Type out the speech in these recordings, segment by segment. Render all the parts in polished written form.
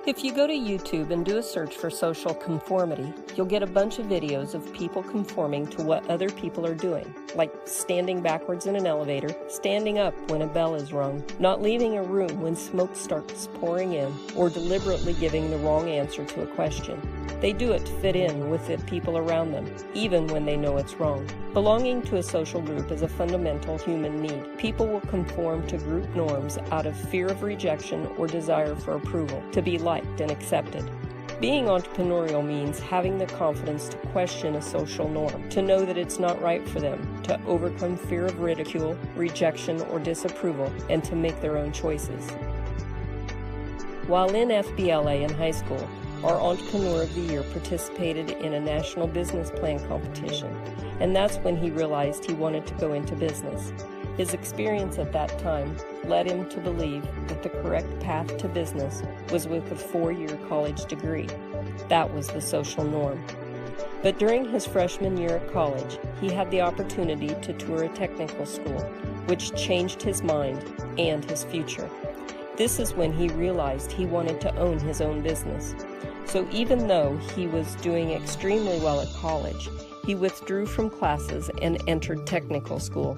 If you go to YouTube and do a search for social conformity, you'll get a bunch of videos of people conforming to what other people are doing, like standing backwards in an elevator, standing up when a bell is rung, not leaving a room when smoke starts pouring in, or deliberately giving the wrong answer to a question. They do it to fit in with the people around them, even when they know it's wrong. Belonging to a social group is a fundamental human need. People will conform to group norms out of fear of rejection or desire for approval, to be liked and accepted. Being entrepreneurial means having the confidence to question a social norm, to know that it's not right for them, to overcome fear of ridicule, rejection, or disapproval, and to make their own choices. While in FBLA in high school, our Entrepreneur of the Year participated in a national business plan competition, and that's when he realized he wanted to go into business. His experience at that time led him to believe that the correct path to business was with a 4-year college degree. That was the social norm. But during his freshman year at college, he had the opportunity to tour a technical school, which changed his mind and his future. This is when he realized he wanted to own his own business. So even though he was doing extremely well at college, he withdrew from classes and entered technical school.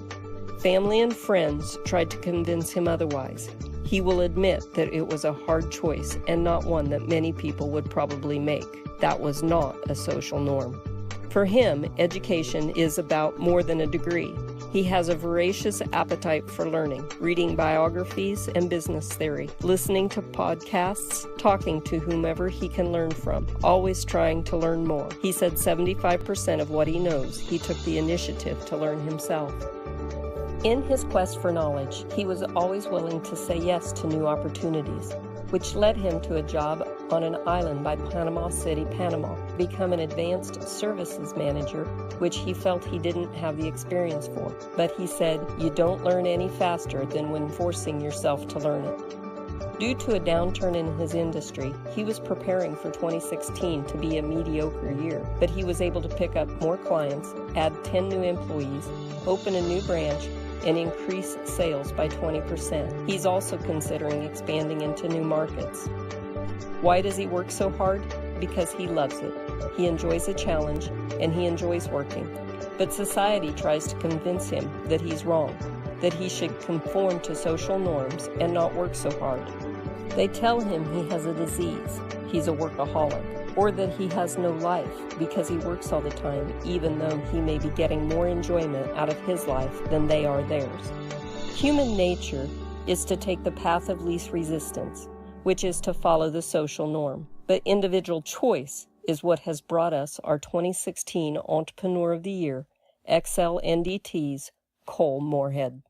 Family and friends tried to convince him otherwise. He will admit that it was a hard choice and not one that many people would probably make. That was not a social norm. For him, education is about more than a degree. He has a voracious appetite for learning, reading biographies and business theory, listening to podcasts, talking to whomever he can learn from, always trying to learn more. He said 75% of what he knows, he took the initiative to learn himself. In his quest for knowledge, he was always willing to say yes to new opportunities, which led him to a job on an island by Panama City, Panama, to become an advanced services manager, which he felt he didn't have the experience for. But he said, you don't learn any faster than when forcing yourself to learn it. Due to a downturn in his industry, he was preparing for 2016 to be a mediocre year, but he was able to pick up more clients, add 10 new employees, open a new branch, and increase sales by 20%. He's also considering expanding into new markets. Why does he work so hard? Because he loves it. He enjoys a challenge, and he enjoys working. But society tries to convince him that he's wrong, that he should conform to social norms and not work so hard. They tell him he has a disease, he's a workaholic, or that he has no life because he works all the time, even though he may be getting more enjoyment out of his life than they are theirs. Human nature is to take the path of least resistance, which is to follow the social norm. But individual choice is what has brought us our 2016 Entrepreneur of the Year, XL NDT's Cole Moorhead.